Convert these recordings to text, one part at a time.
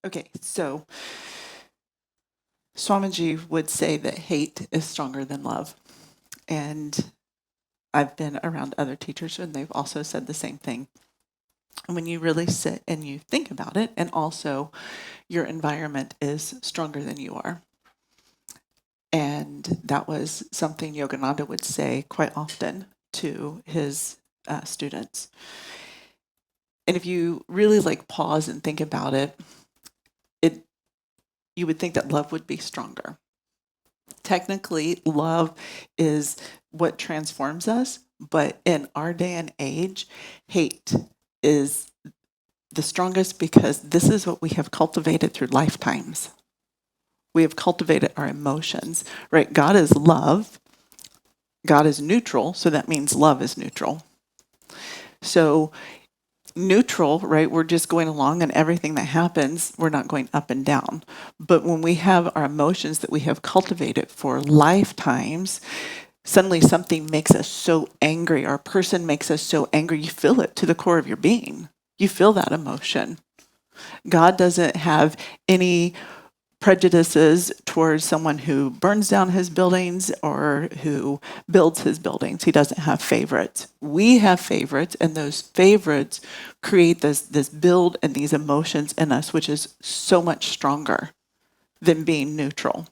Okay, so Swamiji would say that hate is stronger than love. And I've been around other teachers and they've also said the same thing. And when you really sit and you think about it, and also your environment is stronger than you are. And that was something Yogananda would say quite often to his students. And if you really pause and think about it, you would think that love would be stronger. Technically, love is what transforms us, but in our day and age, hate is the strongest because this is what we have cultivated through lifetimes. We have cultivated our emotions, right? God is love. God is neutral, so that means love is neutral. So neutral, right? We're just going along and everything that happens, we're not going up and down. But when we have our emotions that we have cultivated for lifetimes, suddenly something makes us so angry, or a person makes us so angry, you feel it to the core of your being. You feel that emotion. God doesn't have any prejudices towards someone who burns down his buildings or who builds his buildings. He doesn't have favorites. We have favorites, and those favorites create this build and these emotions in us, which is so much stronger than being neutral.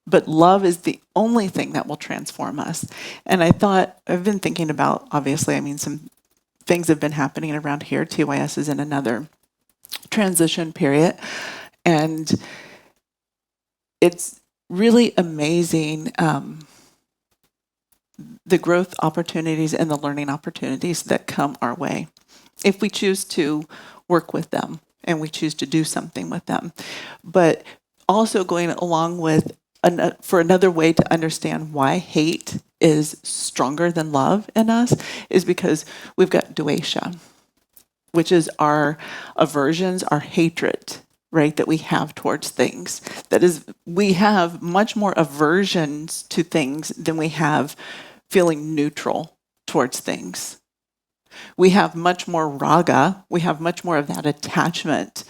But love is the only thing that will transform us. And I've been thinking about, obviously, some things have been happening around here. TYS is in another transition period. And it's really amazing the growth opportunities and the learning opportunities that come our way if we choose to work with them and we choose to do something with them. But also going along with for another way to understand why hate is stronger than love in us is because we've got dvesha, which is our aversions, our hatred, right, that we have towards things. That is, we have much more aversions to things than we have feeling neutral towards things. We have much more raga, we have much more of that attachment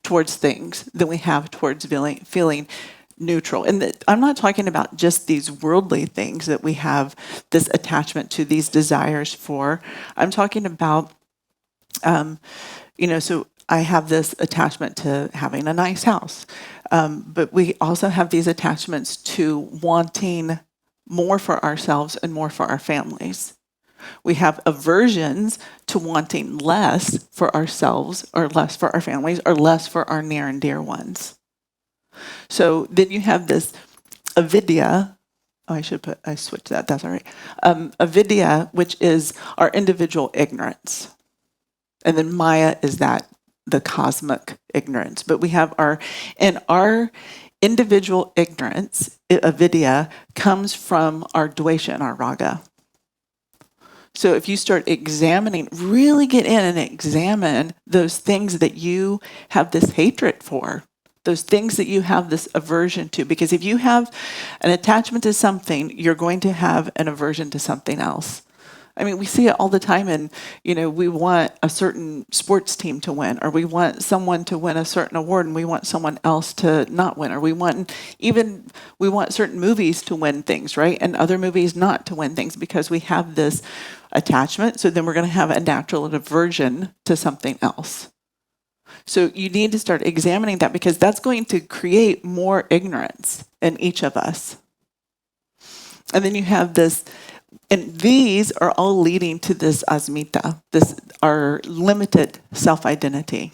towards things than we have towards feeling neutral. And I'm not talking about just these worldly things that we have this attachment to, these desires for. I'm talking about so I have this attachment to having a nice house. But we also have these attachments to wanting more for ourselves and more for our families. We have aversions to wanting less for ourselves or less for our families or less for our near and dear ones. So then you have this avidya. Oh, I switched that, that's all right. Avidya, which is our individual ignorance. And then Maya is the cosmic ignorance. But we have our individual ignorance, avidya, comes from our dvesha and our raga. So if you start examining, really get in and examine those things that you have this hatred for, those things that you have this aversion to. Because if you have an attachment to something, you're going to have an aversion to something else. We see it all the time, and we want a certain sports team to win, or we want someone to win a certain award, and we want someone else to not win, or we want certain movies to win things, right, and other movies not to win things because we have this attachment. So then we're going to have a natural aversion to something else. So you need to start examining that because that's going to create more ignorance in each of us. And then you have this. And these are all leading to this asmita, our limited self-identity.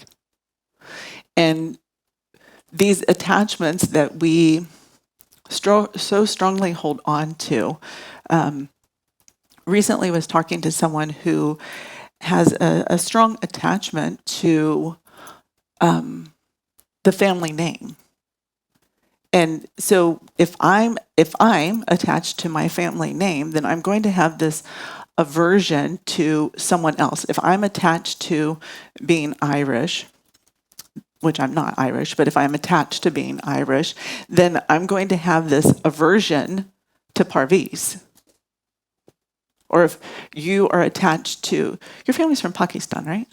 And these attachments that we so strongly hold on to. Recently was talking to someone who has a strong attachment to the family name. And so if I'm attached to my family name, then I'm going to have this aversion to someone else. If I'm attached to being Irish, which I'm not Irish, but if I'm attached to being Irish, then I'm going to have this aversion to Parvis. Or if you are attached to, your family's from Pakistan, right?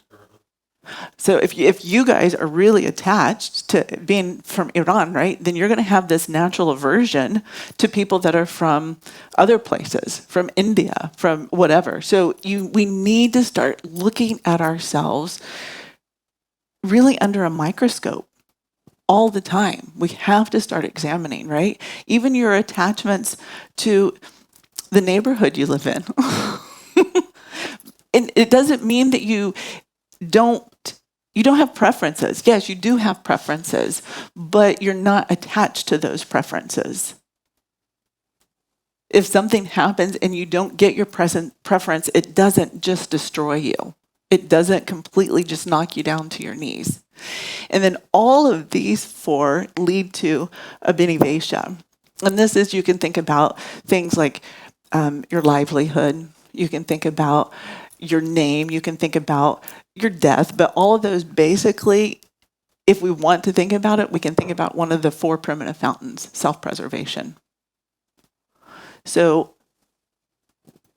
So if you guys are really attached to being from Iran, right, then you're going to have this natural aversion to people that are from other places, from India, from whatever. So we need to start looking at ourselves really under a microscope all the time. We have to start examining, right? Even your attachments to the neighborhood you live in. And it doesn't mean that don't you don't have preferences. Yes, you do have preferences, but you're not attached to those preferences. If something happens and you don't get your present preference, it doesn't just destroy you. It doesn't completely just knock you down to your knees. And then all of these four lead to abhinivesha. And this is, you can think about things like your livelihood. You can think about your name. You can think about your death. But all of those basically, if we want to think about it, we can think about one of the four primitive fountains, self-preservation. So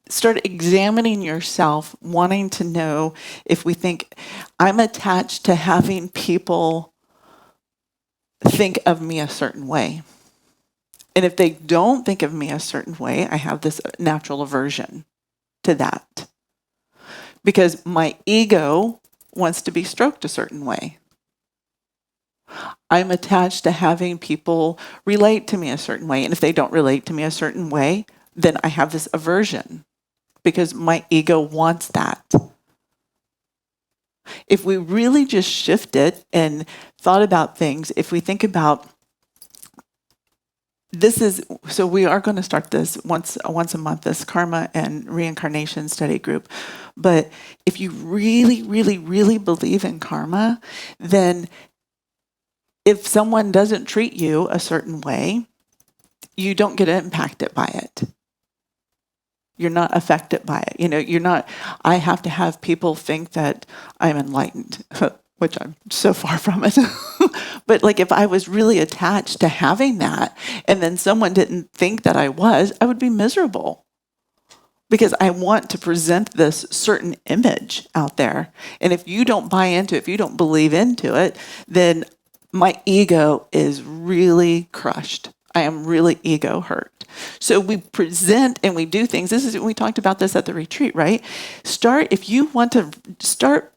start examining yourself, wanting to know if we think, I'm attached to having people think of me a certain way. And if they don't think of me a certain way, I have this natural aversion to that. Because my ego wants to be stroked a certain way. I'm attached to having people relate to me a certain way. And if they don't relate to me a certain way, then I have this aversion because my ego wants that. If we really just shifted and thought about things, if we think about so we are going to start this once a month, this karma and reincarnation study group. But if you really, really, really believe in karma, then if someone doesn't treat you a certain way, you don't get impacted by it. You're not affected by it. You're not, I have to have people think that I'm enlightened, which I'm so far from it. But like if I was really attached to having that and then someone didn't think that I would be miserable because I want to present this certain image out there. And if you don't buy into it, if you don't believe into it, then my ego is really crushed. I am really ego hurt. So we present and we do things. We talked about this at the retreat, right? If you want to start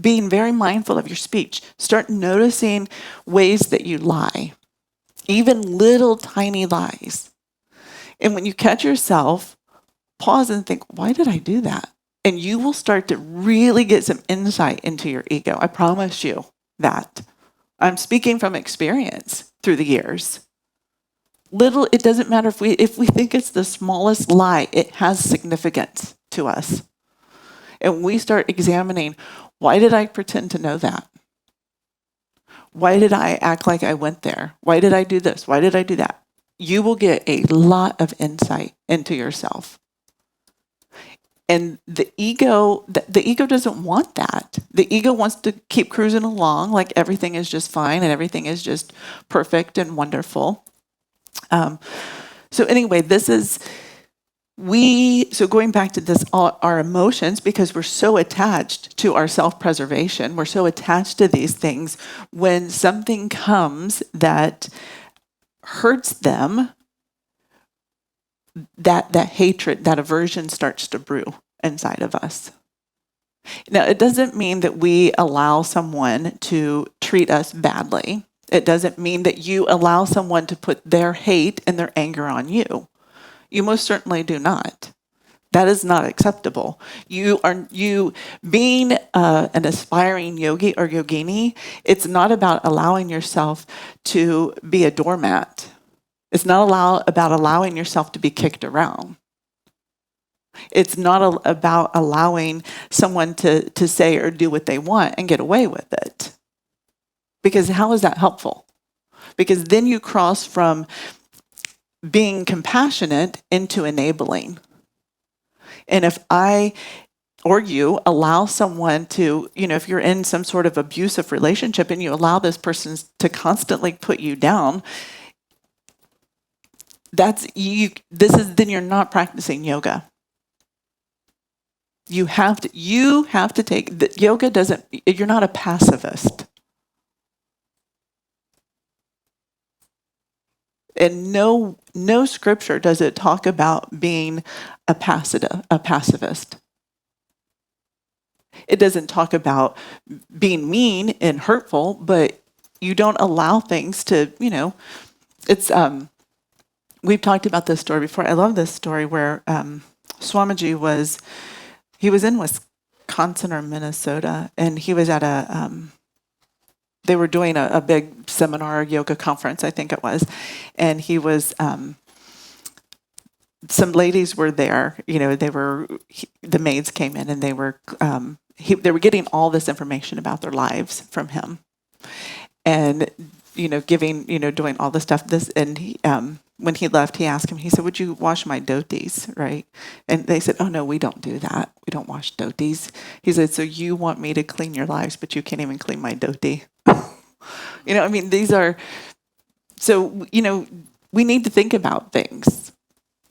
being very mindful of your speech, start noticing ways that you lie, even little tiny lies. And when you catch yourself, pause and think, why did I do that? And you will start to really get some insight into your ego. I promise you that. I'm speaking from experience through the years. It doesn't matter if we think it's the smallest lie, it has significance to us. And we start examining, why did I pretend to know that? Why did I act like I went there? Why did I do this? Why did I do that? You will get a lot of insight into yourself. And the ego doesn't want that. The ego wants to keep cruising along like everything is just fine and everything is just perfect and wonderful. So anyway, so going back to this, our emotions, because we're so attached to our self-preservation, we're so attached to these things, when something comes that hurts them, that hatred, that aversion starts to brew inside of us. Now, it doesn't mean that we allow someone to treat us badly. It doesn't mean that you allow someone to put their hate and their anger on you. You most certainly do not. That is not acceptable. You being an aspiring yogi or yogini, it's not about allowing yourself to be a doormat. It's not about allowing yourself to be kicked around. It's not about allowing someone to say or do what they want and get away with it. Because how is that helpful? Because then you cross from being compassionate into enabling. And if I or you allow someone to, if you're in some sort of abusive relationship and you allow this person to constantly put you down, then you're not practicing yoga. You have to take the yoga doesn't you're not a pacifist. And no scripture does it talk about being a pacifist. It doesn't talk about being mean and hurtful, but you don't allow things to, it's we've talked about this story before. I love this story where Swamiji he was in Wisconsin or Minnesota, and he was at they were doing a big seminar, yoga conference, I think it was, and he was, some ladies were there, the maids came in and they were getting all this information about their lives from him, and doing all this stuff. And when he left, he asked him. He said, "Would you wash my dhotis?" Right? And they said, "Oh no, we don't do that. We don't wash dhotis." He said, "So you want me to clean your lives, but you can't even clean my dhoti?" These are so. We need to think about things.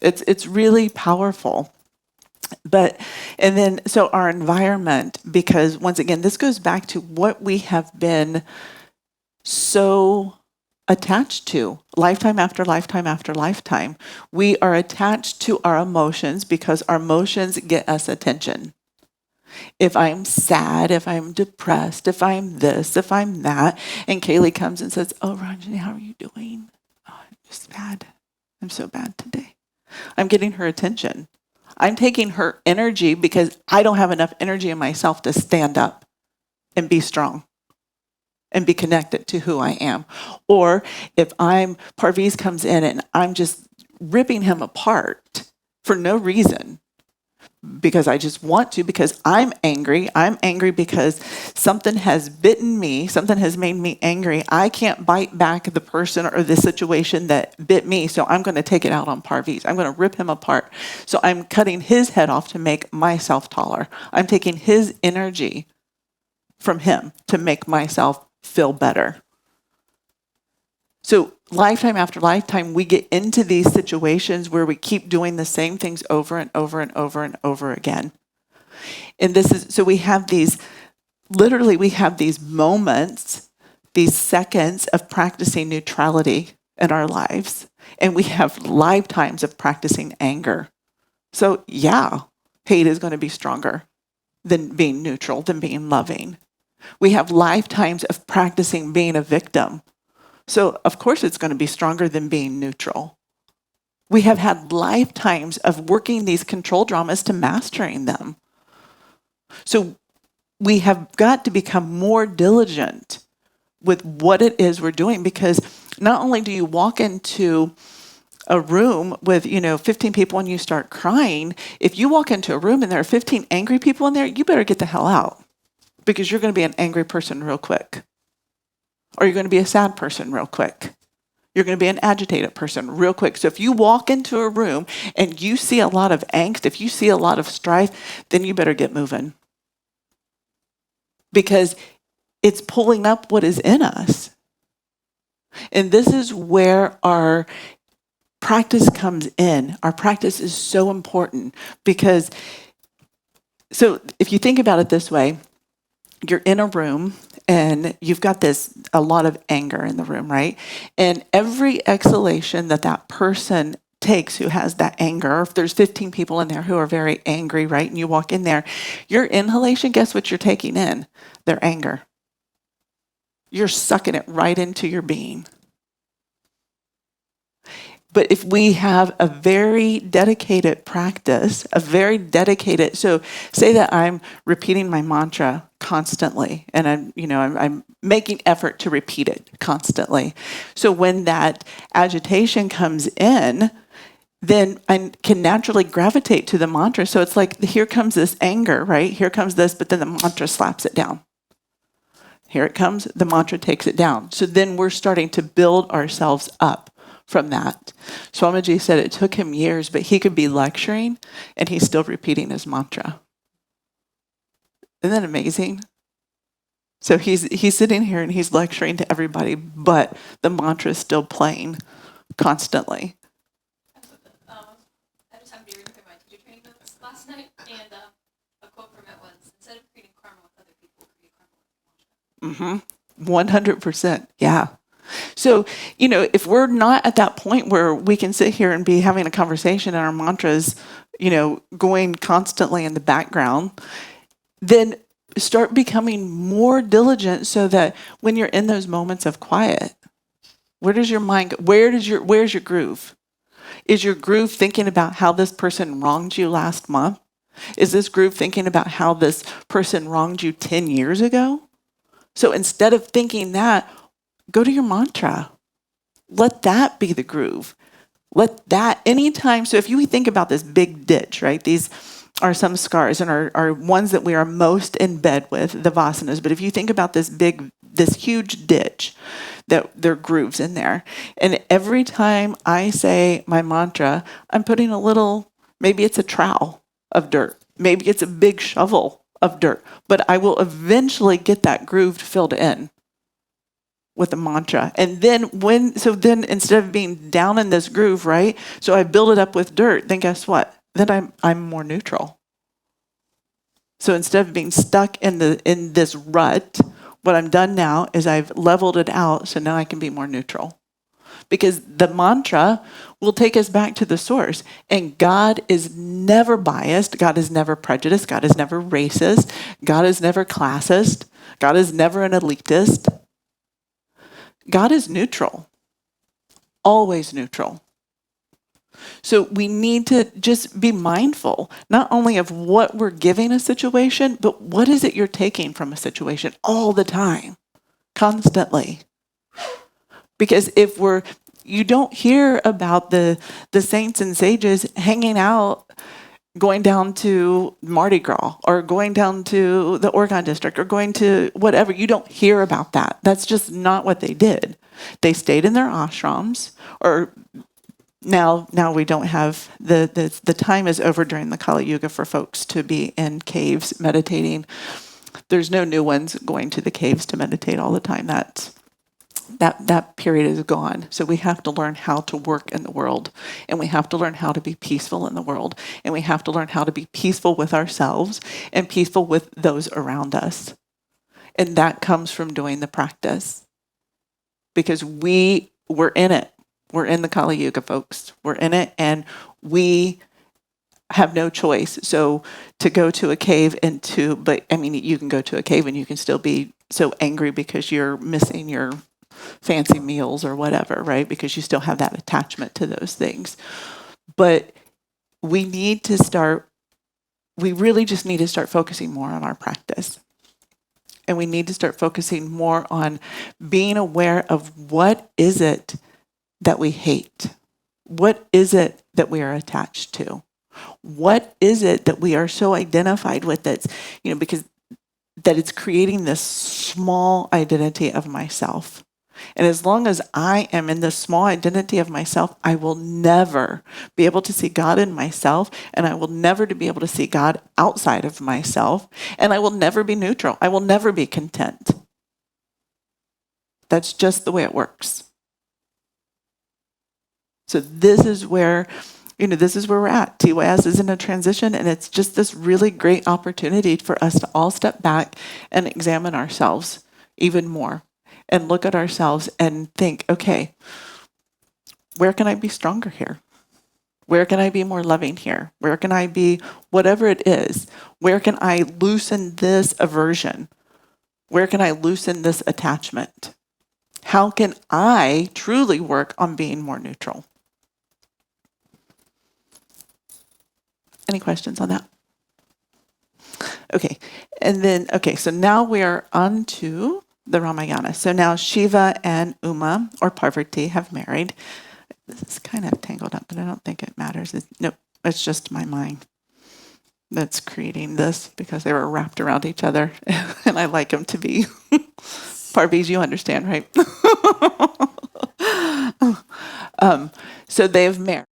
It's really powerful. So our environment, because once again, this goes back to what we have been so attached to lifetime after lifetime after lifetime. We are attached to our emotions because our emotions get us attention. If I'm sad, if I'm depressed, if I'm this, if I'm that, and Kaylee comes and says, "Oh, Ranjani, how are you doing?" "Oh, I'm just bad. I'm so bad today." I'm getting her attention. I'm taking her energy because I don't have enough energy in myself to stand up and be strong and be connected to who I am. Or if Parviz comes in and I'm just ripping him apart for no reason, because I just want to, because I'm angry. I'm angry because something has bitten me, something has made me angry. I can't bite back the person or the situation that bit me, so I'm going to take it out on Parviz. I'm going to rip him apart. So I'm cutting his head off to make myself taller. I'm taking his energy from him to make myself feel better. So lifetime after lifetime, we get into these situations where we keep doing the same things over and over and over and over again. And we have these moments, these seconds of practicing neutrality in our lives. And we have lifetimes of practicing anger. So yeah, hate is going to be stronger than being neutral, than being loving. We have lifetimes of practicing being a victim. So, of course, it's going to be stronger than being neutral. We have had lifetimes of working these control dramas to mastering them. So, we have got to become more diligent with what it is we're doing, because not only do you walk into a room with 15 people and you start crying, if you walk into a room and there are 15 angry people in there, you better get the hell out, because you're going to be an angry person real quick. Or you're going to be a sad person real quick. You're going to be an agitated person real quick. So if you walk into a room and you see a lot of angst, if you see a lot of strife, then you better get moving. Because it's pulling up what is in us. And this is where our practice comes in. Our practice is so important because, so if you think about it this way, you're in a room and you've got a lot of anger in the room, right? And every exhalation that person takes who has that anger, if there's 15 people in there who are very angry, right? And you walk in there, your inhalation, guess what you're taking in? Their anger. You're sucking it right into your being. But if we have a very dedicated practice, so say that I'm repeating my mantra constantly, and I'm making effort to repeat it constantly. So when that agitation comes in, then I can naturally gravitate to the mantra. So it's like, here comes this anger, right? Here comes this, but then the mantra slaps it down. Here it comes, the mantra takes it down. So then we're starting to build ourselves up from that. Swamiji said it took him years, but he could be lecturing and he's still repeating his mantra. Isn't that amazing? So he's sitting here and he's lecturing to everybody, but the mantra is still playing constantly. I just happened to be reading through my teacher training notes last night, and 100%. Yeah. So, if we're not at that point where we can sit here and be having a conversation and our mantras, going constantly in the background, then start becoming more diligent so that when you're in those moments of quiet, where does your mind go? Where's your groove? Is your groove thinking about how this person wronged you last month? Is this groove thinking about how this person wronged you 10 years ago? So instead of thinking that, go to your mantra. Let that be the groove. Let that anytime. So if you think about this big ditch, right? These are some scars and are ones that we are most in bed with, the vasanas. But if you think about this huge ditch, that there are grooves in there. And every time I say my mantra, I'm putting a little, maybe it's a trowel of dirt. Maybe it's a big shovel of dirt. But I will eventually get that groove filled in with a mantra. And then then instead of being down in this groove, right? So I build it up with dirt, then guess what? Then I'm more neutral. So instead of being stuck in this rut, what I'm done now is I've leveled it out, so now I can be more neutral. Because the mantra will take us back to the source. And God is never biased. God is never prejudiced. God is never racist. God is never classist. God is never an elitist. God is neutral, always neutral. So we need to just be mindful, not only of what we're giving a situation, but what is it you're taking from a situation all the time, constantly. Because you don't hear about the saints and sages hanging out, going down to Mardi Gras or going down to the Oregon District or going to whatever. You don't hear about that. That's just not what they did. They stayed in their ashrams, or now we don't have the time is over during the Kali Yuga for folks to be in caves meditating. There's no new ones going to the caves to meditate all the time. That period is gone. So we have to learn how to work in the world, and we have to learn how to be peaceful in the world, and we have to learn how to be peaceful with ourselves and peaceful with those around us. And that comes from doing the practice, because we're in it. We're in the Kali Yuga, folks. We're in it, and we have no choice. So to go to a cave but I mean, you can go to a cave and you can still be so angry because you're missing your fancy meals or whatever, right? Because you still have that attachment to those things. But we really just need to start focusing more on our practice. And we need to start focusing more on being aware of what is it that we hate? What is it that we are attached to? What is it that we are so identified with that's, because that it's creating this small identity of myself. And as long as I am in this small identity of myself, I will never be able to see God in myself, and I will never be able to see God outside of myself, and I will never be neutral. I will never be content. That's just the way it works. So this is where we're at. TYS is in a transition, and it's just this really great opportunity for us to all step back and examine ourselves even more and look at ourselves and think, okay, where can I be stronger here? Where can I be more loving here? Where can I be whatever it is? Where can I loosen this aversion? Where can I loosen this attachment? How can I truly work on being more neutral? Any questions on that? Okay, so now we are on to the Ramayana. So now Shiva and Uma, or Parvati, have married. This is kind of tangled up, but I don't think it matters. It's just my mind that's creating this, because they were wrapped around each other, and I like them to be. Parvies, you understand, right? So they have married.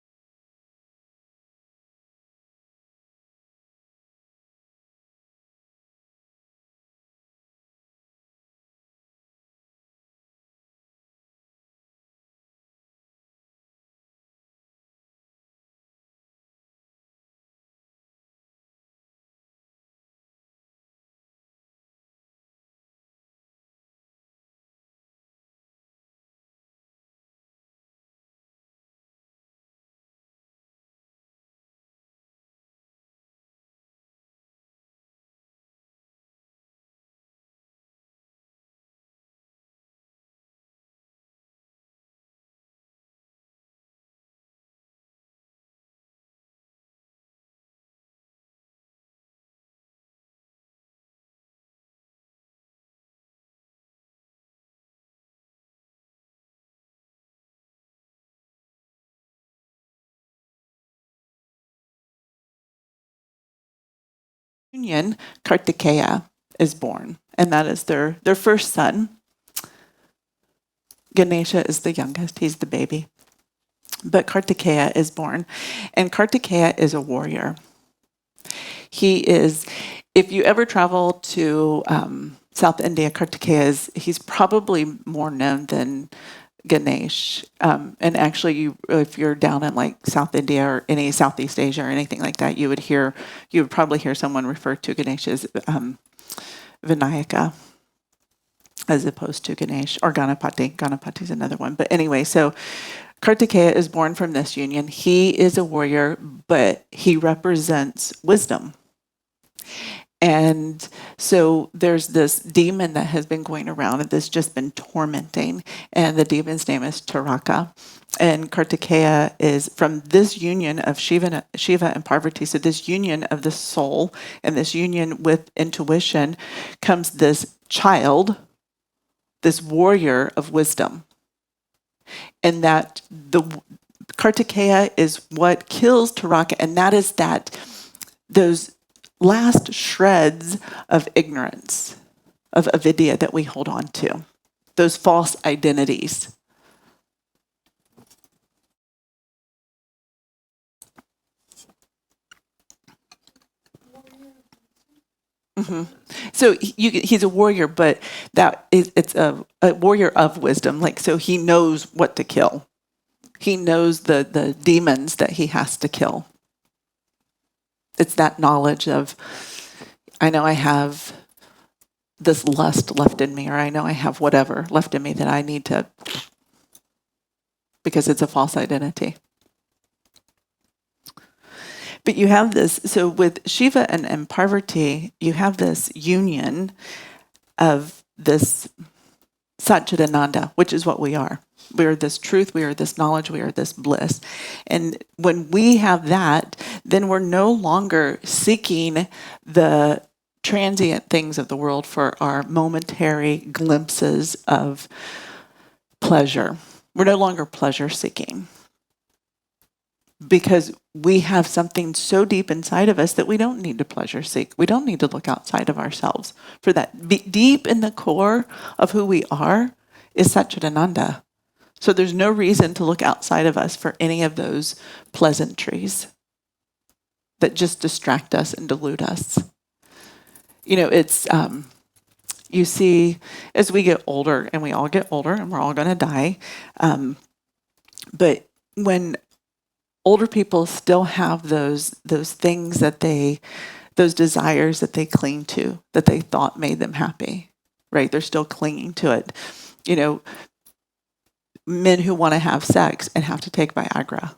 union, Kartikeya is born, and that is their first son. Ganesha is the youngest, he's the baby. But Kartikeya is born, and Kartikeya is a warrior. He is, if you ever travel to South India, he's probably more known than Ganesh. And actually, if you're down in like South India or any Southeast Asia or anything like that, you would probably hear someone refer to Ganesh as Vinayaka as opposed to Ganesh or Ganapati. Ganapati is another one. But anyway, so Kartikeya is born from this union. He is a warrior, but he represents wisdom. And so there's this demon that has been going around and that's just been tormenting. And the demon's name is Taraka. And Kartikeya is from this union of Shiva and Parvati. So this union of the soul and this union with intuition comes this child, this warrior of wisdom. And that the Kartikeya is what kills Taraka. And that is those last shreds of ignorance, of avidya that we hold on to, those false identities. Mm-hmm. So he's a warrior, but it's a warrior of wisdom. Like, so he knows what to kill. He knows the demons that he has to kill. It's that knowledge of, I know I have this lust left in me, or I know I have whatever left in me that I need to, because it's a false identity. But you have this, so with Shiva and Parvati, you have this union of this Satchidananda, which is what we are. We are this truth, we are this knowledge, we are this bliss. And when we have that, then we're no longer seeking the transient things of the world for our momentary glimpses of pleasure. We're no longer pleasure seeking, because we have something so deep inside of us that we don't need to pleasure seek. We don't need to look outside of ourselves for that. Deep in the core of who we are is Satchidananda. So there's no reason to look outside of us for any of those pleasantries that just distract us and delude us. You know, it's, you see, as we get older, and we all get older and we're all going to die, but when older people still have those things those desires that they cling to, that they thought made them happy, right? They're still clinging to it. You know, men who want to have sex and have to take Viagra.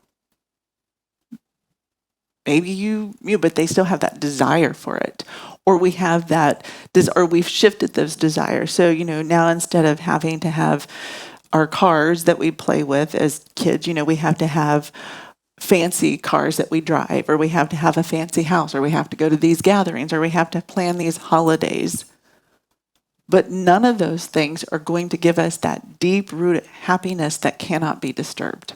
Maybe but they still have that desire for it. Or we have or we've shifted those desires. So, you know, now instead of having to have our cars that we play with as kids, you know, we have to have fancy cars that we drive, or we have to have a fancy house, or we have to go to these gatherings, or we have to plan these holidays. But none of those things are going to give us that deep-rooted happiness that cannot be disturbed.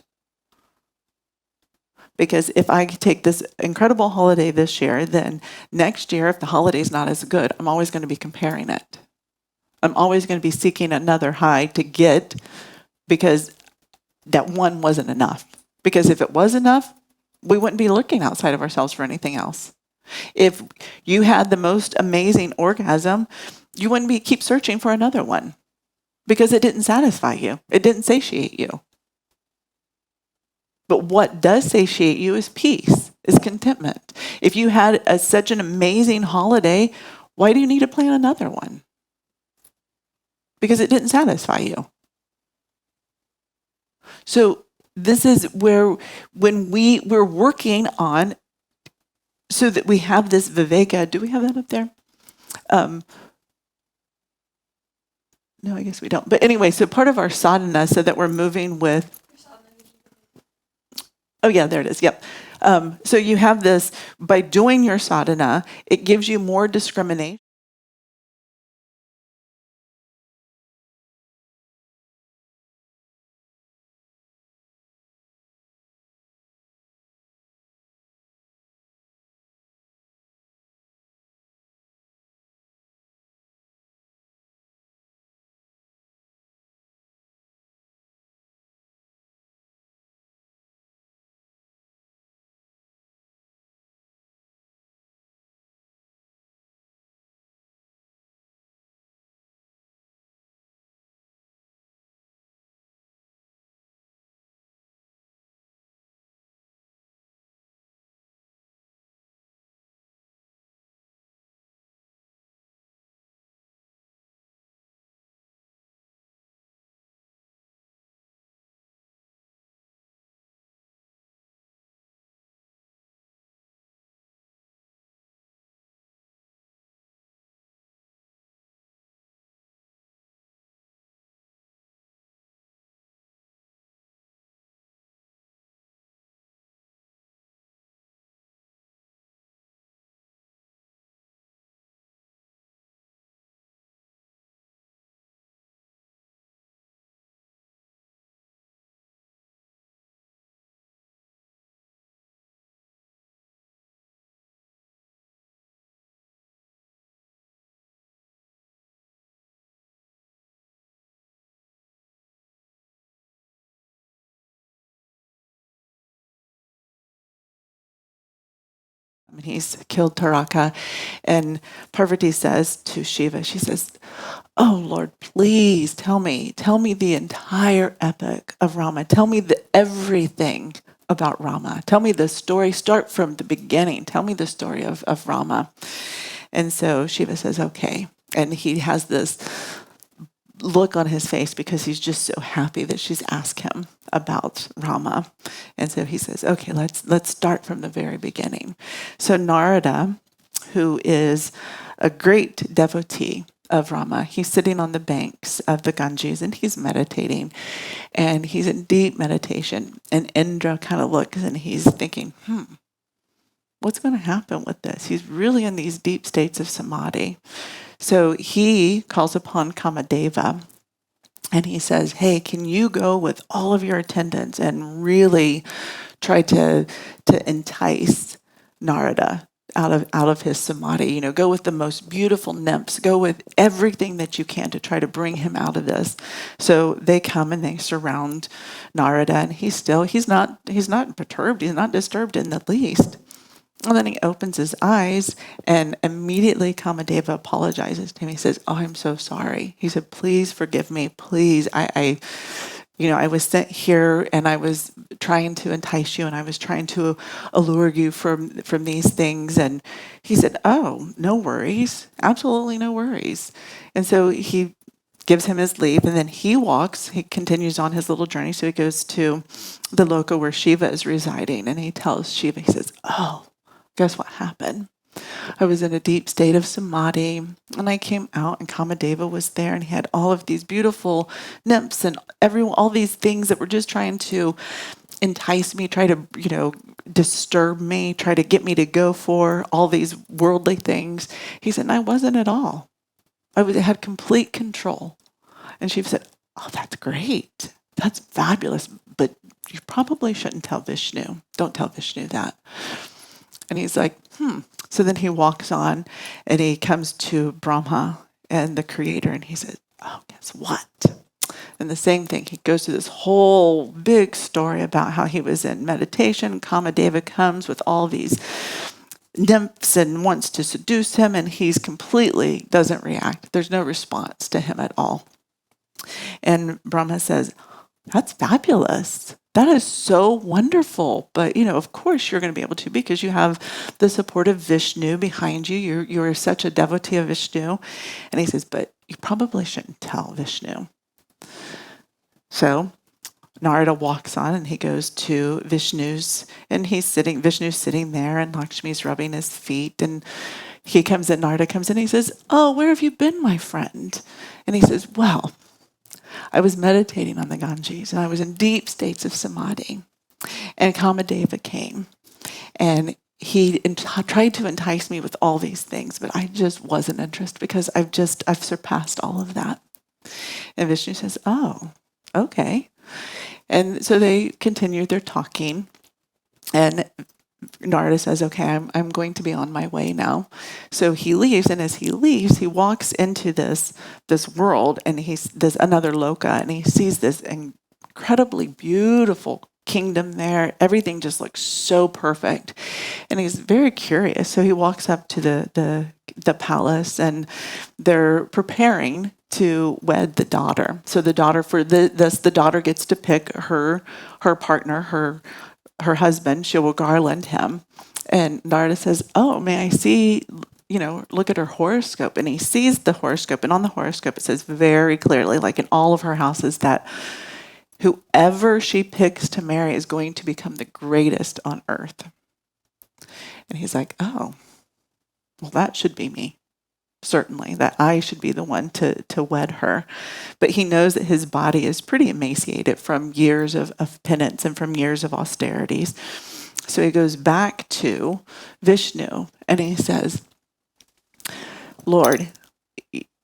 Because if I take this incredible holiday this year, then next year, if the holiday's not as good, I'm always going to be comparing it. I'm always going to be seeking another high to get, because that one wasn't enough. Because if it was enough, we wouldn't be looking outside of ourselves for anything else. If you had the most amazing orgasm, you wouldn't keep searching for another one, because it didn't satisfy you. It didn't satiate you. But what does satiate you is peace, is contentment. If you had such an amazing holiday, why do you need to plan another one? Because it didn't satisfy you. So this is where, when we're working on, so that we have this viveka. Do we have that up there? No, I guess we don't. But anyway, so part of our sadhana, so that we're moving with, oh yeah, there it is. Yep. So you have this, by doing your sadhana, it gives you more discrimination. and he's killed Taraka. And Parvati says to Shiva, she says, "Oh Lord, please tell me the entire epic of Rama. Tell me everything about Rama. Tell me the story. Start from the beginning. Tell me the story of Rama." And so Shiva says, "Okay." And he has this look on his face because he's just so happy that she's asked him about Rama. And so he says, "Okay, let's start from the very beginning." So Narada, who is a great devotee of Rama, he's sitting on the banks of the Ganges and he's meditating, and he's in deep meditation. And Indra kind of looks and he's thinking, what's going to happen with this? He's really in these deep states of samadhi. So he calls upon Kamadeva and he says, "Hey, can you go with all of your attendants and really try to entice Narada out of his samadhi? Go with the most beautiful nymphs, go with everything that you can to try to bring him out of this." So they come and they surround Narada, and he's not perturbed, he's not disturbed in the least. And then he opens his eyes, and immediately Kamadeva apologizes to him. He says, "Oh, I'm so sorry." He said, "Please forgive me. Please. I was sent here and I was trying to entice you and I was trying to allure you from these things." And he said, "Oh, no worries. Absolutely no worries." And so he gives him his leave, and then he continues on his little journey. So he goes to the loka where Shiva is residing, and he tells Shiva, he says, "Oh, guess what happened? I was in a deep state of samadhi, and I came out, and Kamadeva was there, and he had all of these beautiful nymphs and all these things that were just trying to entice me, try to, disturb me, try to get me to go for all these worldly things." He said, "And I wasn't at all. I had complete control." And Shiva said, "Oh, that's great. That's fabulous. But you probably shouldn't tell Vishnu. Don't tell Vishnu that." And he's like, So then he walks on and he comes to Brahma and the creator, and he says, "Oh, guess what?" And the same thing, he goes through this whole big story about how he was in meditation. Kamadeva comes with all these nymphs and wants to seduce him, and he's completely doesn't react. There's no response to him at all. And Brahma says, "That's fabulous. That is so wonderful. But, of course you're going to be able to, because you have the support of Vishnu behind you. You're such a devotee of Vishnu." And he says, "But you probably shouldn't tell Vishnu." So Narada walks on and he goes to Vishnu's, and Vishnu's sitting there, and Lakshmi's rubbing his feet, and Narada comes in and he says, "Oh, where have you been, my friend?" And he says, "Well, I was meditating on the Ganges, and I was in deep states of samadhi. And Kamadeva came, and he tried to entice me with all these things, but I just wasn't interested because I've surpassed all of that." And Vishnu says, "Oh, okay." And so they continue their talking, and Narada says, "Okay, I'm going to be on my way now." So he leaves, and as he leaves, he walks into this world, and there's another loka, and he sees this incredibly beautiful kingdom there. Everything just looks so perfect, and he's very curious. So he walks up to the palace, and they're preparing to wed the daughter. So the daughter the daughter gets to pick her partner, her husband. She will garland him. And Narada says, "Oh, may I see, look at her horoscope?" And he sees the horoscope, and on the horoscope it says very clearly, like in all of her houses, that whoever she picks to marry is going to become the greatest on earth. And he's like, "Oh, well, that should be me. Certainly, that I should be the one to wed her." But he knows that his body is pretty emaciated from years of penance and from years of austerities. So he goes back to Vishnu and he says, "Lord,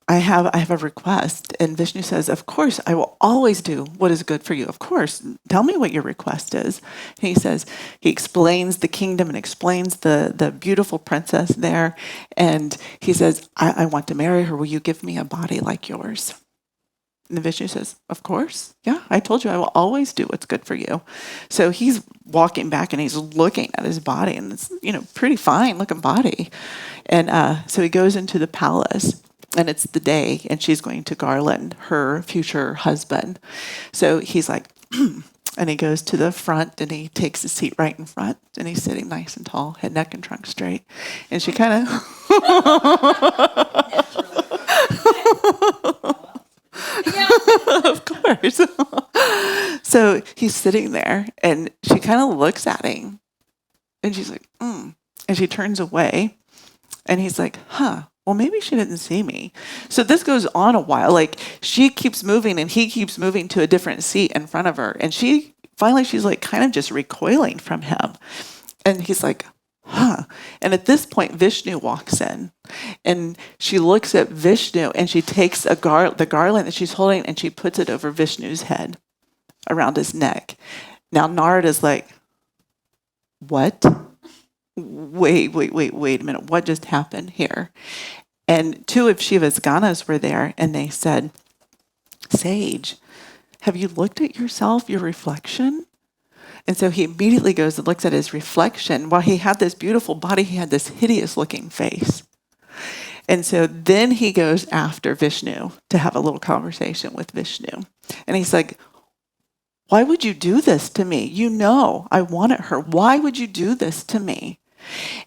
I have a request." And Vishnu says, "Of course, I will always do what is good for you. Of course, tell me what your request is." And he explains the kingdom and explains the beautiful princess there. And he says, I want to marry her. Will you give me a body like yours?" And the Vishnu says, of course. Yeah, I told you I will always do what's good for you. So he's walking back and he's looking at his body, and it's, pretty fine looking body. And so he goes into the palace, and it's the day, and she's going to garland her future husband. So he's like, and he goes to the front, and he takes a seat right in front, and he's sitting nice and tall, head, neck, and trunk straight. And she kind of... Of course. So he's sitting there, and she kind of looks at him, and she's like, And she turns away, and he's like, well, maybe she didn't see me. So this goes on a while. Like, she keeps moving, and he keeps moving to a different seat in front of her. And she's like kind of just recoiling from him. And he's like, And at this point, Vishnu walks in, and she looks at Vishnu, and she takes the garland that she's holding, and she puts it over Vishnu's head, around his neck. Now Narada's like, what? Wait a minute. What just happened here? And two of Shiva's ganas were there, and they said, Sage, have you looked at yourself, your reflection? And so he immediately goes and looks at his reflection. While he had this beautiful body, he had this hideous looking face. And so then he goes after Vishnu to have a little conversation with Vishnu. And he's like, why would you do this to me? You know I wanted her. Why would you do this to me?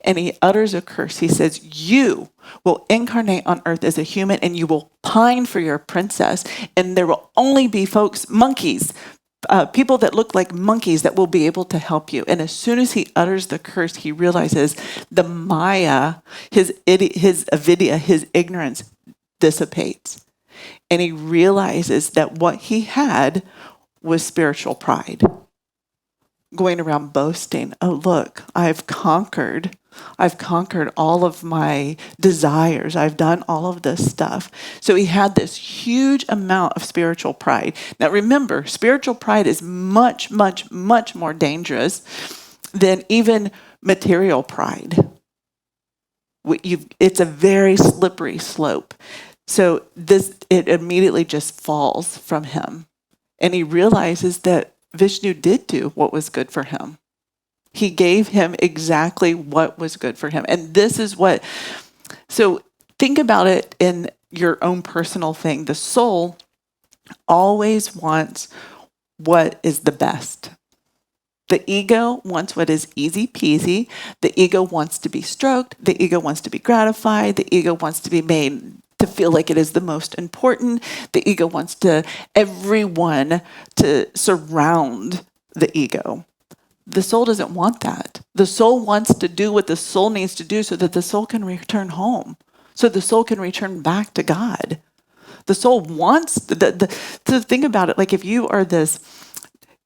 And he utters a curse. He says, you will incarnate on earth as a human, and you will pine for your princess. And there will only be monkeys, people that look like monkeys that will be able to help you. And as soon as he utters the curse, he realizes the Maya, his avidya, his ignorance dissipates. And he realizes that what he had was spiritual pride. Going around boasting, oh, look, I've conquered all of my desires. I've done all of this stuff. So he had this huge amount of spiritual pride. Now remember, spiritual pride is much, much, much more dangerous than even material pride. It's a very slippery slope. So it immediately just falls from him. And he realizes that Vishnu did do what was good for him. He gave him exactly what was good for him. And this is so think about it in your own personal thing. The soul always wants what is the best. The ego wants what is easy peasy. The ego wants to be stroked. The ego wants to be gratified. The ego wants to be made to feel like it is the most important. The ego wants everyone to surround the ego. The soul doesn't want that. The soul wants to do what the soul needs to do so that the soul can return home, so the soul can return back to God. The soul wants to think about it. Like if you are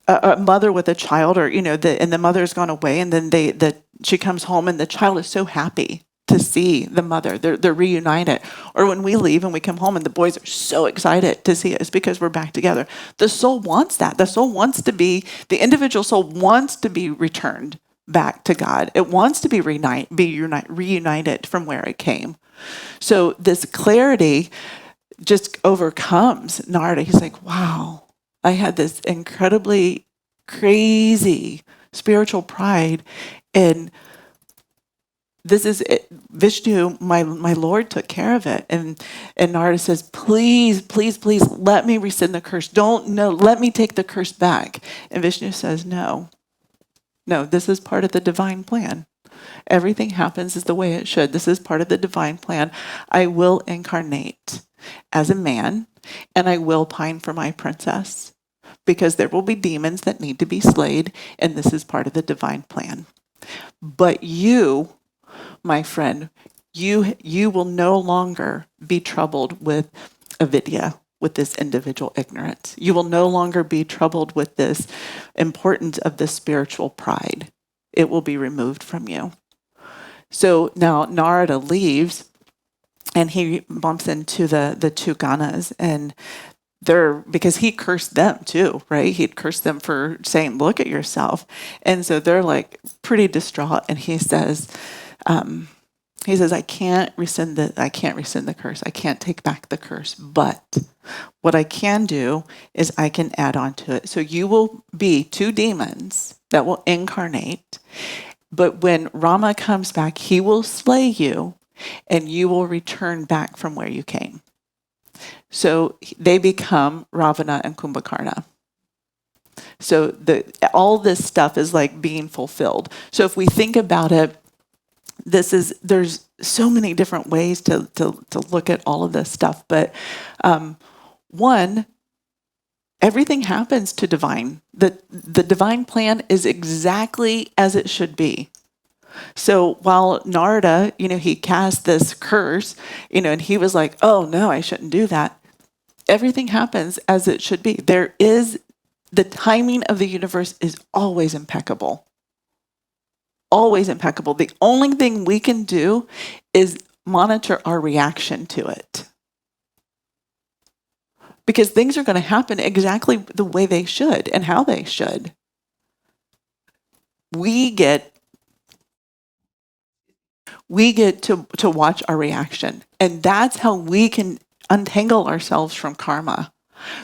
a mother with a child, or and the mother's gone away, and then she comes home, and the child is so happy to see the mother. They're reunited. Or when we leave and we come home and the boys are so excited to see us because we're back together. The soul wants that. The individual soul wants to be returned back to God. It wants to be reunited from where it came. So this clarity just overcomes Narada. He's like, wow, I had this incredibly crazy spiritual pride, and this is it. Vishnu, my Lord, took care of it. And Narada says, please, please, please, let me rescind the curse. Let me take the curse back. And Vishnu says, no, this is part of the divine plan. Everything happens as the way it should. This is part of the divine plan. I will incarnate as a man, and I will pine for my princess, because there will be demons that need to be slayed, and this is part of the divine plan. But you, my friend, you will no longer be troubled with avidya, with this individual ignorance. You will no longer be troubled with this importance of the spiritual pride. It will be removed from you. So now Narada leaves, and he bumps into the two ganas, and because he cursed them too, right? He'd cursed them for saying, look at yourself. And so they're like pretty distraught. And he says, He says, I can't rescind the curse. I can't take back the curse. But what I can do is I can add on to it. So you will be two demons that will incarnate. But when Rama comes back, he will slay you and you will return back from where you came. So they become Ravana and Kumbhakarna. So all this stuff is like being fulfilled. So if we think about it, there's so many different ways to look at all of this stuff. But one, everything happens to divine. The divine plan is exactly as it should be. So while Narada, he cast this curse, and he was like, oh no, I shouldn't do that. Everything happens as it should be. The timing of the universe is always impeccable. Always impeccable. The only thing we can do is monitor our reaction to it. Because things are going to happen exactly the way they should and how they should. We get to watch our reaction. And that's how we can untangle ourselves from karma.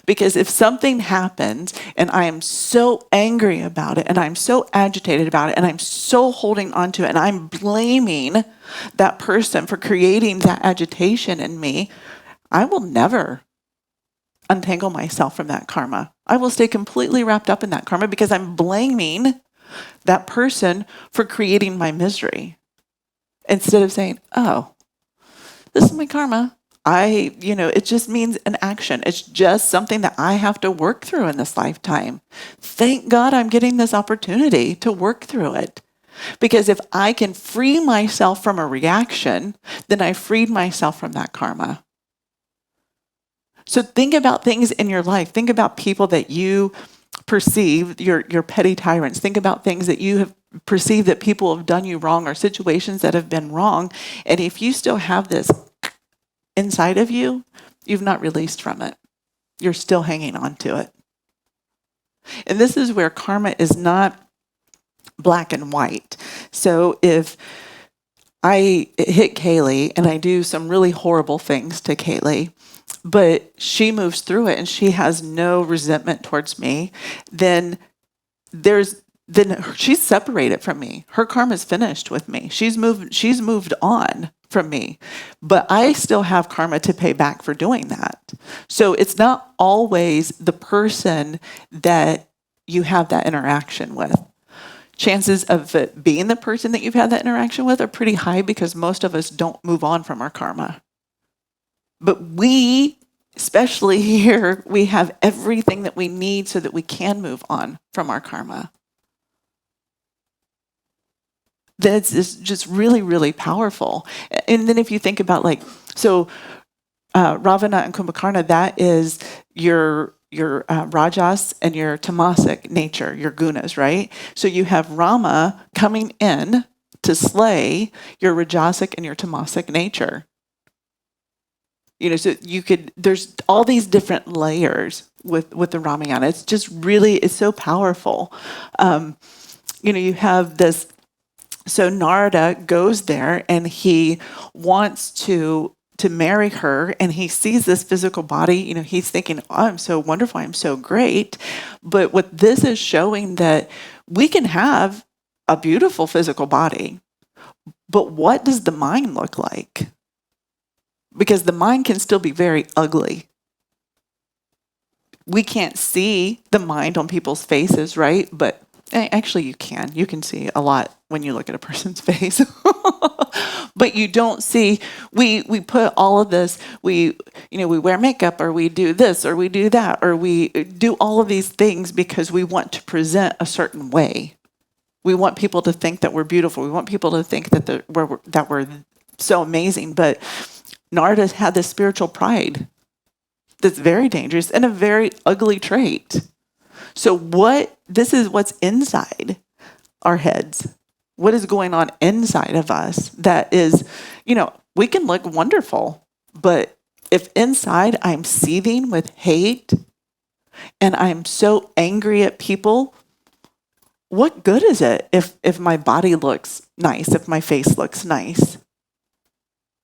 Because if something happens and I am so angry about it and I'm so agitated about it and I'm so holding on to it and I'm blaming that person for creating that agitation in me, I will never untangle myself from that karma. I will stay completely wrapped up in that karma because I'm blaming that person for creating my misery. Instead of saying, oh, this is my karma. It just means an action. It's just something that I have to work through in this lifetime. Thank God I'm getting this opportunity to work through it. Because if I can free myself from a reaction, then I freed myself from that karma. So think about things in your life. Think about people that you perceive, your petty tyrants. Think about things that you have perceived that people have done you wrong or situations that have been wrong. And if you still have this inside of you, you've not released from it. You're still hanging on to it. And this is where karma is not black and white. So if I hit Kaylee and I do some really horrible things to Kaylee, but she moves through it and she has no resentment towards me, then she's separated from me. Her karma is finished with me. She's moved on from me, but I still have karma to pay back for doing that. So it's not always the person that you have that interaction with. Chances of it being the person that you've had that interaction with are pretty high because most of us don't move on from our karma. But we, especially here, we have everything that we need so that we can move on from our karma. That's just really, really powerful. And then if you think about Ravana and Kumbhakarna, that is your rajas and your tamasic nature, your gunas, right? So you have Rama coming in to slay your rajasic and your tamasic nature. So there's all these different layers with the Ramayana. It's just really, it's so powerful. You have this. So Narada goes there and he wants to marry her and he sees this physical body. He's thinking, oh, I'm so wonderful. I'm so great. But what this is showing that we can have a beautiful physical body, but what does the mind look like? Because the mind can still be very ugly. We can't see the mind on people's faces, right? But actually, you can. You can see a lot when you look at a person's face. But you don't see, we put all of this, we wear makeup or we do this or we do that or we do all of these things because we want to present a certain way. We want people to think that we're beautiful. We want people to think that we're so amazing. But Narada had this spiritual pride that's very dangerous and a very ugly trait. So this is what's inside our heads. What is going on inside of us that is, we can look wonderful, but if inside I'm seething with hate and I'm so angry at people, what good is it if my body looks nice, if my face looks nice?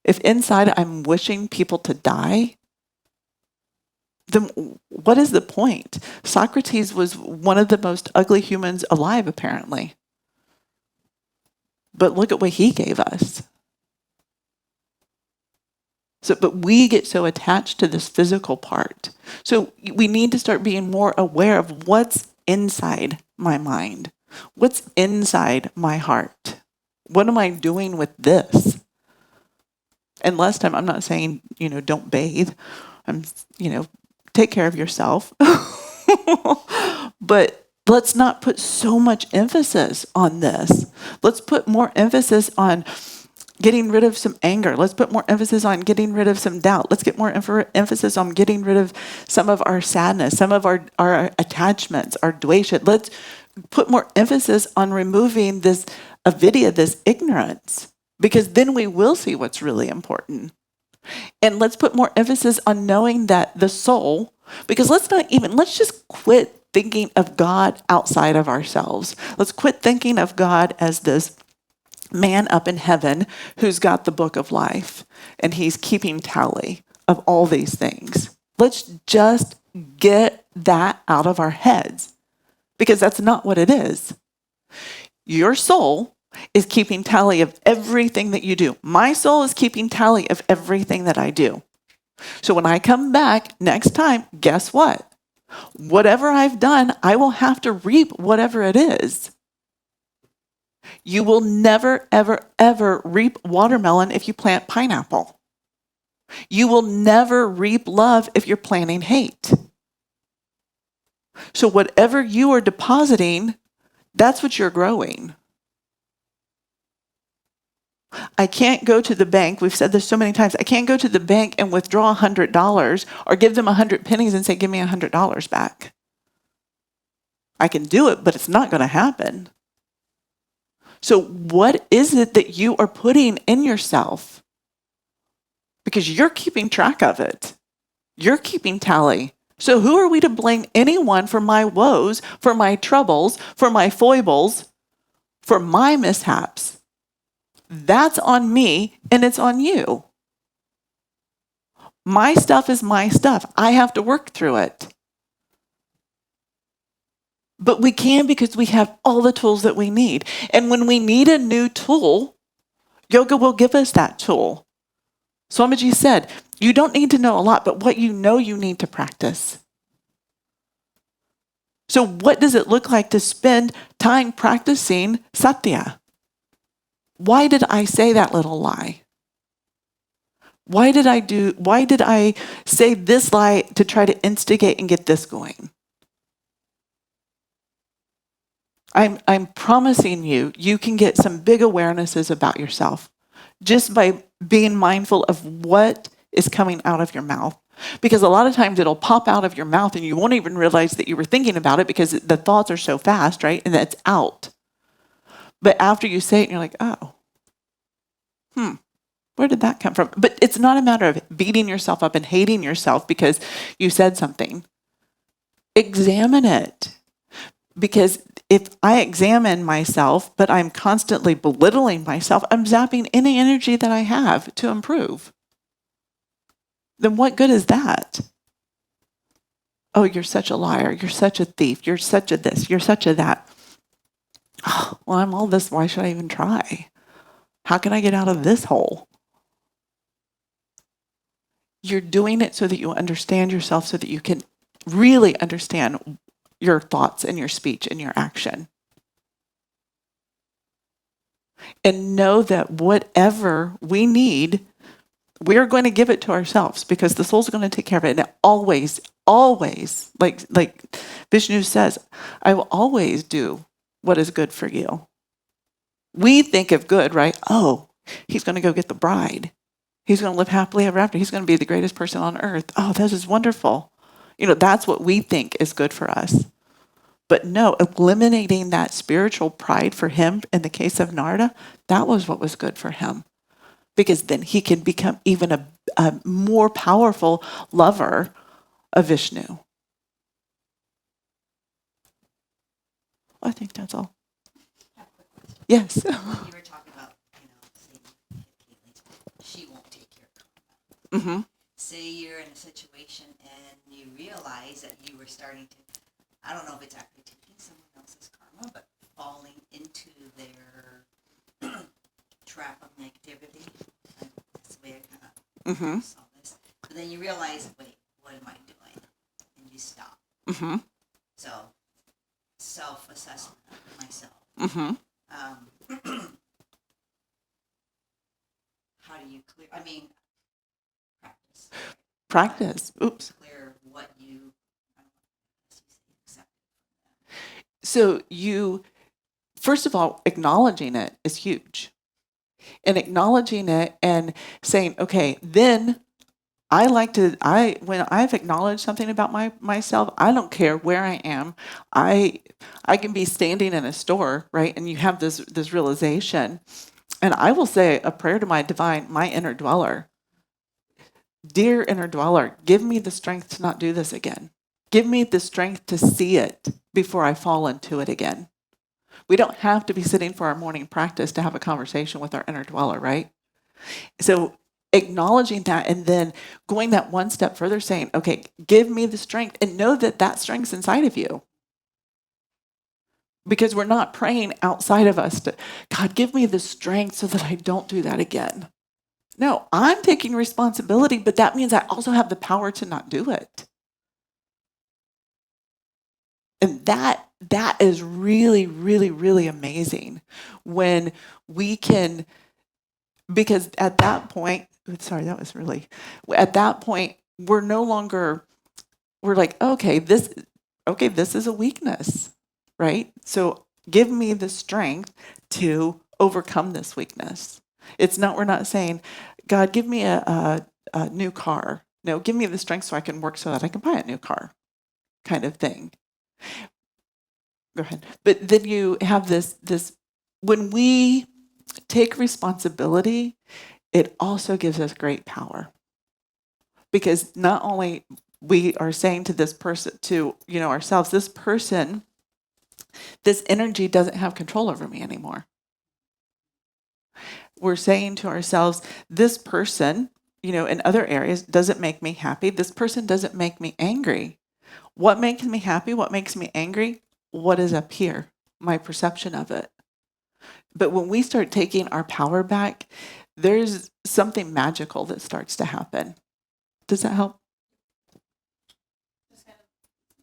if inside I'm wishing people to die, then what is the point? Socrates was one of the most ugly humans alive, apparently. But look at what he gave us. But we get so attached to this physical part. So we need to start being more aware of what's inside my mind. What's inside my heart? What am I doing with this? And last time, I'm not saying, don't bathe. I'm, take care of yourself. But let's not put so much emphasis on this. Let's put more emphasis on getting rid of some anger. Let's put more emphasis on getting rid of some doubt. Let's get more emphasis on getting rid of some of our sadness, some of our attachments, our dvesha. Let's put more emphasis on removing this avidya, this ignorance, because then we will see what's really important. And let's put more emphasis on knowing that the soul, because let's just quit thinking of God outside of ourselves. Let's quit thinking of God as this man up in heaven who's got the book of life and he's keeping tally of all these things. Let's just get that out of our heads, because that's not what it is. Your soul is keeping tally of everything that you do. My soul is keeping tally of everything that I do. So when I come back next time, guess what? Whatever I've done, I will have to reap whatever it is. You will never, ever, ever reap watermelon if you plant pineapple. You will never reap love if you're planting hate. So whatever you are depositing, that's what you're growing. I can't go to the bank. We've said this so many times. I can't go to the bank and withdraw $100 or give them 100 pennies and say, give me $100 back. I can do it, but it's not going to happen. So what is it that you are putting in yourself? Because you're keeping track of it. You're keeping tally. So who are we to blame anyone for my woes, for my troubles, for my foibles, for my mishaps? That's on me and it's on you. My stuff is my stuff. I have to work through it. But we can, because we have all the tools that we need. And when we need a new tool, yoga will give us that tool. Swamiji said, you don't need to know a lot, but what you know you need to practice. So what does it look like to spend time practicing satya? Why did I say that little lie? Why did I say this lie to try to instigate and get this going? I'm promising you, you can get some big awarenesses about yourself just by being mindful of what is coming out of your mouth. Because a lot of times it'll pop out of your mouth and you won't even realize that you were thinking about it, because the thoughts are so fast, right? And it's out. But after you say it, you're like, oh, where did that come from? But it's not a matter of beating yourself up and hating yourself because you said something. Examine it. Because if I examine myself, but I'm constantly belittling myself, I'm zapping any energy that I have to improve. Then what good is that? Oh, you're such a liar. You're such a thief. You're such a this. You're such a that. Oh, well, I'm all this. Why should I even try? How can I get out of this hole? You're doing it so that you understand yourself, so that you can really understand your thoughts and your speech and your action. And know that whatever we need, we're going to give it to ourselves, because the soul's going to take care of it. And always, like Vishnu says, I will always do what is good for you. We think of good, right? Oh, he's going to go get the bride. He's going to live happily ever after. He's going to be the greatest person on earth. Oh, this is wonderful. That's what we think is good for us. But no, eliminating that spiritual pride for him in the case of Narada, that was what was good for him. Because then he can become even a more powerful lover of Vishnu. I think that's all. Yes. You were talking about, saying, she won't take Mm-hmm. Say you're in a situation and you realize that you were starting to, I don't know if it's actually taking someone else's karma, but falling into their trap of negativity. That's the way I kind of Mm-hmm. saw this. But then you realize, wait, what am I doing? And you stop. Mm-hmm. So, self-assessment of myself. Mm-hmm. How do you clear? I mean, practice. Practice. Oops. Clear what you, I don't know, you say, accept from them. So first of all, acknowledging it is huge. And acknowledging it and saying, okay, then when I've acknowledged something about myself, I don't care where I am. I can be standing in a store, right? And you have this realization. And I will say a prayer to my inner dweller. Dear inner dweller, give me the strength to not do this again. Give me the strength to see it before I fall into it again. We don't have to be sitting for our morning practice to have a conversation with our inner dweller, right? So acknowledging that and then going that one step further, saying, okay, give me the strength, and know that that strength's inside of you. Because we're not praying outside of us to, God, give me the strength so that I don't do that again. No, I'm taking responsibility, but that means I also have the power to not do it. And that is really, really, really amazing when we can, because at that point, sorry, that was really, at that point, we're no longer, we're like, okay, this is a weakness, right? So give me the strength to overcome this weakness. We're not saying, God, give me a new car. No, give me the strength so I can work so that I can buy a new car, kind of thing. Go ahead. But then you have this when we take responsibility, it also gives us great power. Because not only we are saying to this person, to ourselves, this energy doesn't have control over me anymore. We're saying to ourselves, this person, in other areas doesn't make me happy. This person doesn't make me angry. What makes me happy? What makes me angry? What is up here? My perception of it. But when we start taking our power back, there's something magical that starts to happen. Does that help? Just kind of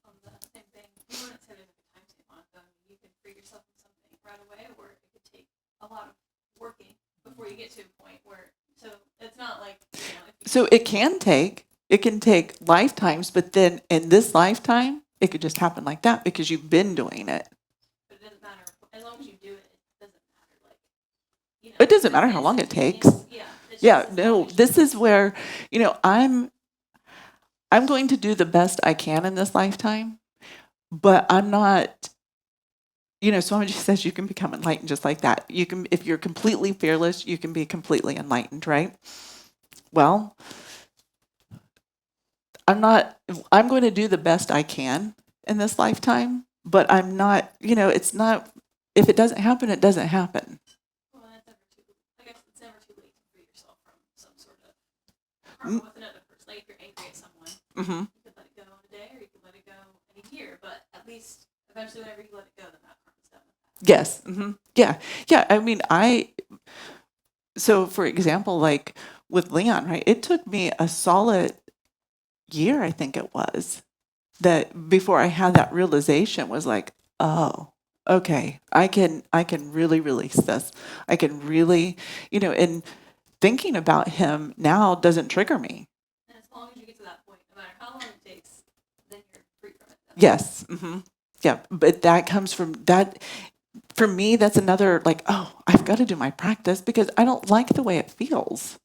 on the same thing. You wouldn't set it as a timestamp on it, though. You could free yourself from something right away, or it could take a lot of working before you get to a point where. So it's not like. So it can take lifetimes, but then in this lifetime, it could just happen like that because you've been doing it. But it doesn't matter as long as you do it. It doesn't matter. Like. It doesn't matter how long it takes. Yeah. Yeah. No. This is where I'm going to do the best I can in this lifetime, but I'm not. Swamiji says you can become enlightened just like that. You can, if you're completely fearless, you can be completely enlightened, right? Well, I'm going to do the best I can in this lifetime, but I'm not, it's not, if it doesn't happen, it doesn't happen. Well, I guess it's never too late to free yourself from some sort of karma with another person. Like if you're angry at someone, you could let it go in a day or you could let it go in a year, but at least eventually whenever you let it go, then that karma's done with that. Yes. Yeah. Yeah. I mean, so for example, like with Leon, right, it took me a solid year, I think it was, that before I had that realization was like, oh, okay, I can really release this. I can really, and thinking about him now doesn't trigger me. And as long as you get to that point, no matter how long it takes, then you're free from it. Yes. Yeah. But that comes from that. For me, that's another like, oh, I've got to do my practice because I don't like the way it feels.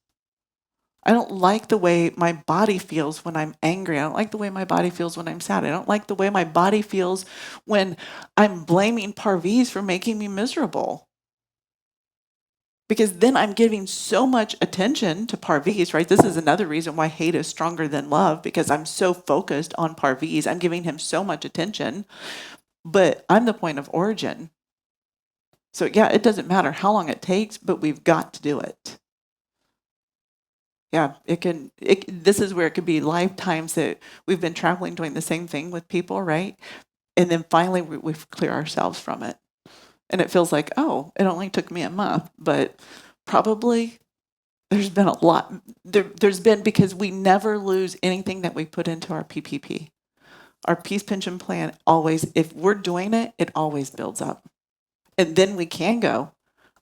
I don't like the way my body feels when I'm angry. I don't like the way my body feels when I'm sad. I don't like the way my body feels when I'm blaming Parviz for making me miserable. Because then I'm giving so much attention to Parviz, right? This is another reason why hate is stronger than love, because I'm so focused on Parviz. I'm giving him so much attention, but I'm the point of origin. So yeah, it doesn't matter how long it takes, but we've got to do it. Yeah, this is where it could be lifetimes that we've been traveling doing the same thing with people, right? And then finally we clear ourselves from it. And it feels like, oh, it only took me a month, but probably there's been a lot. There's been, because we never lose anything that we put into our PPP. Our Peace Pension Plan always, if we're doing it, it always builds up. And then we can go,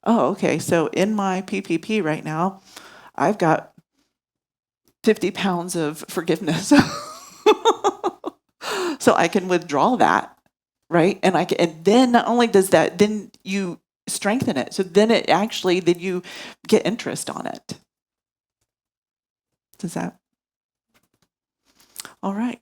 oh, okay, so in my PPP right now, I've got 50 pounds of forgiveness. So I can withdraw that, right? And then not only does that, then you strengthen it. So then then you get interest on it. Does that? All right.